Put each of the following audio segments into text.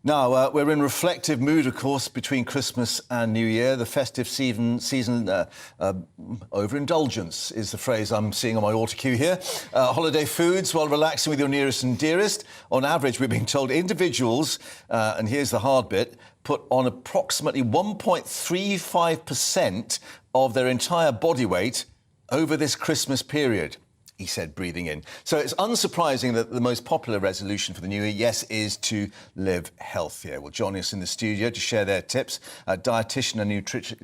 Now, we're in reflective mood, of course, between Christmas and New Year. The festive season overindulgence is the phrase I'm seeing on my autocue here. Holiday foods while relaxing with your nearest and dearest. On average, we're being told individuals, and here's the hard bit, put on approximately 1.35% of their entire body weight over this Christmas period, he said, breathing in. So it's unsurprising that the most popular resolution for the new year, yes, is to live healthier. Well, joining us in the studio to share their tips, dietitian and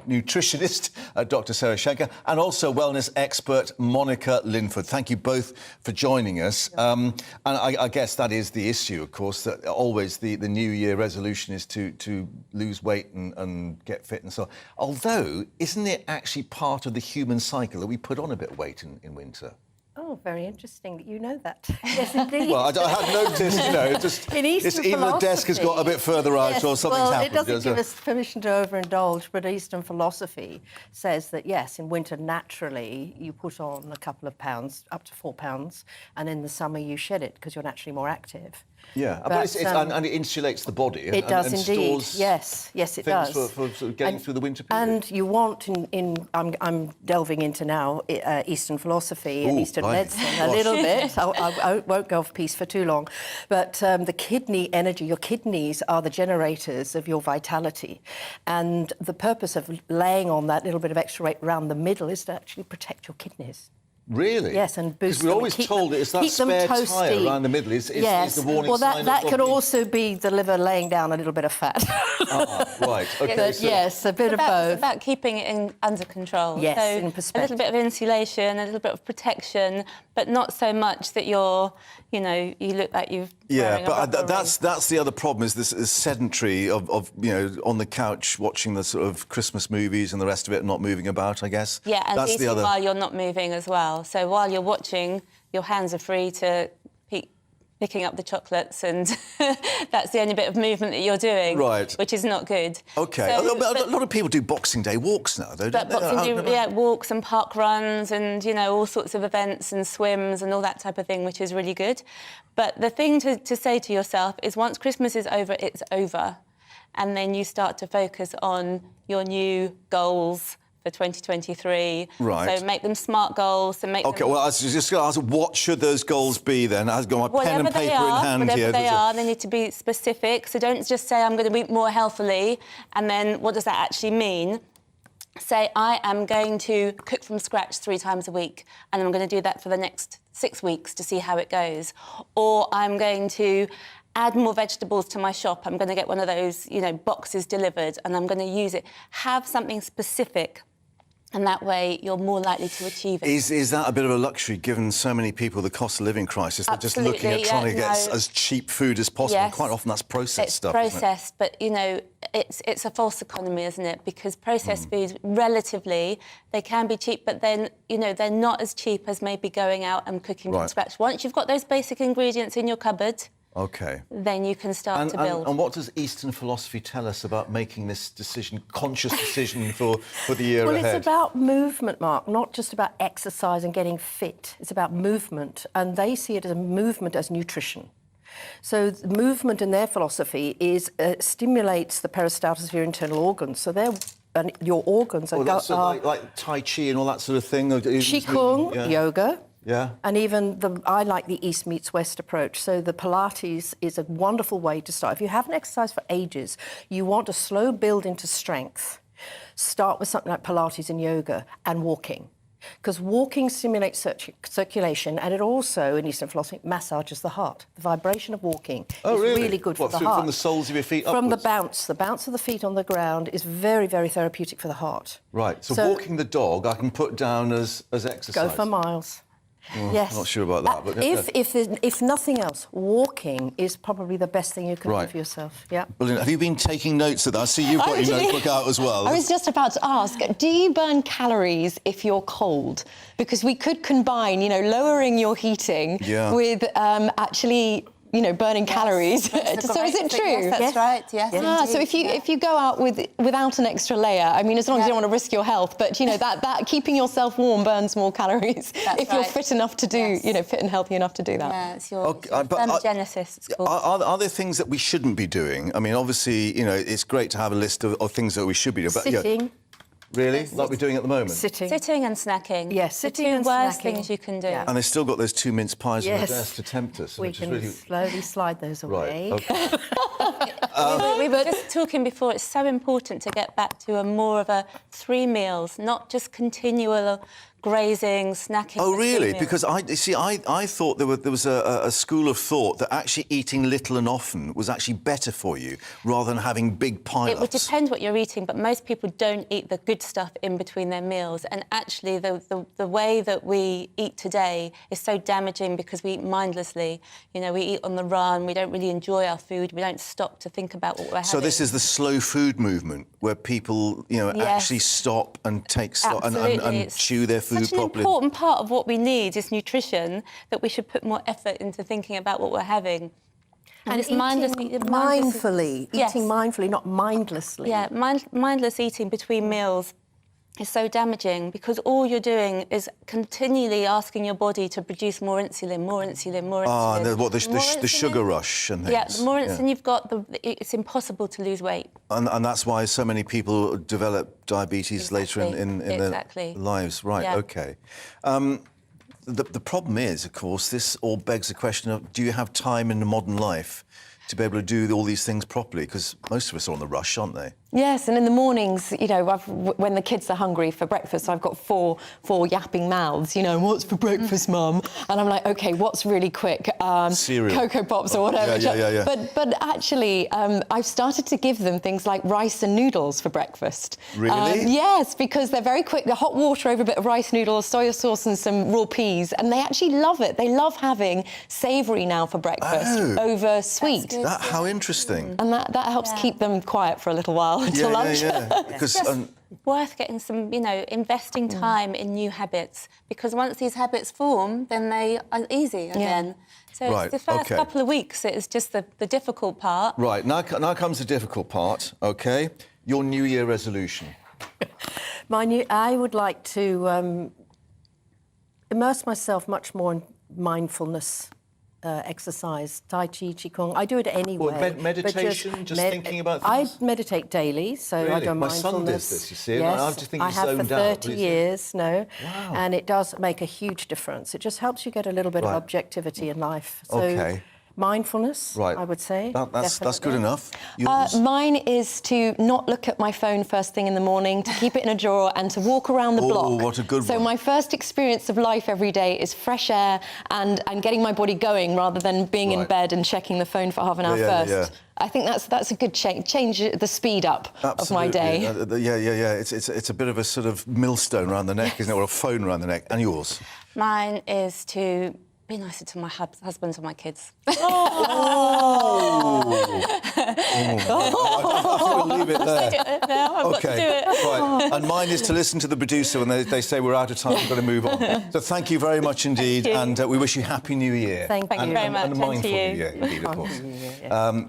nutritionist Dr. Sarah Schenker, and also wellness expert Monica Linford. Thank you both for joining us. And I guess that is the issue, of course, that always the new year resolution is to lose weight and get fit and so on. Although, isn't it actually part of the human cycle that we put on a bit of weight in winter? Oh, very interesting that you know that. Yes, indeed. Well, I had noticed, you know, just in Eastern either the desk has got a bit further out yes, or something's happened. Well, it doesn't give us permission to overindulge, but Eastern philosophy says that, yes, in winter, naturally, you put on a couple of pounds, up to 4 pounds, and in the summer you shed it because you're naturally more active. Yeah, but and it insulates the body. It does and indeed. Stores yes, it does. For sort of getting through the winter period. And you want, I'm delving into now Eastern philosophy and Eastern medicine a little bit. I won't go off piece for too long. But the kidney energy, your kidneys are the generators of your vitality. And the purpose of laying on that little bit of extra weight around the middle is to actually protect your kidneys. Really? Yes, and boost them. We're always told it's that spare tyre around the middle is the warning sign. Well, that could also be the liver laying down a little bit of fat. Right, OK. But, yes, a bit of both. It's about keeping it under control. Yes, so in perspective. A little bit of insulation, a little bit of protection, but not so much that you look like you've... Yeah, but that's the other problem, is this is sedentary of, on the couch watching the sort of Christmas movies and the rest of it, not moving about, I guess. Yeah, and that's eating while you're not moving as well. So while you're watching, your hands are free to picking up the chocolates, and that's the only bit of movement that you're doing, right? Which is not good. OK. So, a lot of people do Boxing Day walks now, though, don't they? Walks and park runs and, all sorts of events and swims and all that type of thing, which is really good. But the thing to say to yourself is once Christmas is over, it's over. And then you start to focus on your new goals for 2023. Right. So make them smart goals and make them... OK, well, I was just going to ask, what should those goals be, then? I've got my pen and paper in hand here. Whatever they are, they need to be specific. So don't just say, I'm going to eat more healthily, and then what does that actually mean? Say, I am going to cook from scratch 3 times a week, and I'm going to do that for the next 6 weeks to see how it goes. Or I'm going to add more vegetables to my shop. I'm going to get one of those, boxes delivered, and I'm going to use it. Have something specific. And that way, you're more likely to achieve it. Is that a bit of a luxury, given so many people, the cost of living crisis? They're just looking at trying to get as cheap food as possible. Yes. Quite often that's processed stuff, It's processed, but, it's a false economy, isn't it? Because processed foods, relatively, they can be cheap, but then, they're not as cheap as maybe going out and cooking from scratch. Once you've got those basic ingredients in your cupboard... OK. Then you can start to build. And what does Eastern philosophy tell us about making this decision, conscious decision for the year ahead? Well, it's about movement, Mark, not just about exercise and getting fit. It's about movement, and they see it as a movement as nutrition. So the movement in their philosophy is stimulates the peristalsis of your internal organs. So your organs are... like Tai Chi and all that sort of thing? Qigong, yoga... Yeah. And even I like the East meets West approach. So the Pilates is a wonderful way to start. If you haven't exercised for ages, you want a slow build into strength. Start with something like Pilates and yoga and walking. Because walking stimulates circulation, and it also, in Eastern philosophy, massages the heart. The vibration of walking is really good for the heart. From the soles of your feet From upwards? the bounce of the feet on the ground is very, very therapeutic for the heart. Right, so walking the dog I can put down as exercise? Go for miles. Well, yes. I'm not sure about that. But if nothing else, walking is probably the best thing you can do for yourself. Yeah. Brilliant. Have you been taking notes of that? I see you've got your notebook out as well. I was just about to ask, do you burn calories if you're cold? Because we could combine, lowering your heating with actually burning calories. So is it true? Yes, that's right. Yes. So if you go out without an extra layer, I mean, as long as you don't want to risk your health, but that keeping yourself warm burns more calories if you're fit enough to do, fit and healthy enough to do that. Yeah, it's your thermogenesis. It's called. Are there things that we shouldn't be doing? I mean, obviously, it's great to have a list of things that we should be doing. But, Sitting. Really? Like we're doing at the moment? Sitting. Sitting and snacking. Yes, sitting the and two worst snacking. things you can do. Yeah. And they've still got those 2 mince pies on the Yes. desk to tempt us. We which can is really... slowly slide those away. Right, okay. We were just talking before, it's so important to get back to more of a 3 meals, not just continual grazing, snacking. Oh, for 3 really? meals. Because I thought there was a school of thought that actually eating little and often was actually better for you rather than having big pile-ups. It would depend what you're eating, but most people don't eat the good stuff in between their meals. And actually, the way that we eat today is so damaging because we eat mindlessly. We eat on the run, we don't really enjoy our food, we don't stop to think about what we're having. So this is the slow food movement where people, actually stop and take stock and Absolutely. chew their food Such an properly. important part of what we need is nutrition, that we should put more effort into thinking about what we're having. And it's eating mindfully, Yes. eating mindfully, not mindlessly. Yeah, mindless eating between meals is so damaging because all you're doing is continually asking your body to produce more insulin, more insulin, more insulin. The sugar rush and things. Yeah, the more insulin you've got, it's impossible to lose weight. And that's why so many people develop diabetes later in their lives. Right, Yeah. OK. The problem is, of course, this all begs the question of, do you have time in the modern life to be able to do all these things properly? Because most of us are on the rush, aren't they? Yes, and in the mornings, when the kids are hungry for breakfast, I've got four yapping mouths. What's for breakfast, Mum? And I'm like, OK, what's really quick? Cereal. Cocoa Pops or whatever. Yeah. But actually, I've started to give them things like rice and noodles for breakfast. Really? Yes, because they're very quick. They're hot water over a bit of rice noodles, soya sauce and some raw peas, and they actually love it. They love having savoury now for breakfast over sweet. How interesting. And that helps keep them quiet for a little while until lunch. Because Worth getting some, investing time in new habits, because once these habits form, then they are easy again. So Right, it's the first okay. couple of weeks, it's just the difficult part. Right, now comes the difficult part, OK? Your New Year resolution. I would like to immerse myself much more in mindfulness exercise, Tai Chi, Qigong. I do it anyway. What, meditation, just thinking about things? I meditate daily, so I Really? do My mindfulness. son does this, you see, and Yes, I just think I he's have for zoned out. 30 years, Wow. and it does make a huge difference. It just helps you get a little bit of objectivity in life. So OK. Mindfulness, Right. I would say. That's good definitely. enough. Yours? Mine is to not look at my phone first thing in the morning, to keep it in a drawer and to walk around the block. Oh, what a good So one. my first experience of life every day is fresh air and getting my body going rather than being in Right. bed and checking the phone for half an hour first. Yeah. I think that's a good change the speed up of my day. Yeah. It's a bit of a sort of millstone around the neck, isn't it, or a phone around the neck. And yours? Mine is to be nicer to my husband and my kids. I think we'll leave it there. OK, right. And mine is to listen to the producer when they say we're out of time, we've got to move on. So thank you very much indeed, and we wish you Happy New Year. Thank you very much, And a and mindful to New you. Year, indeed, of course.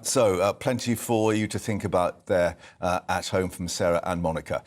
So plenty for you to think about there at home from Sarah and Monica.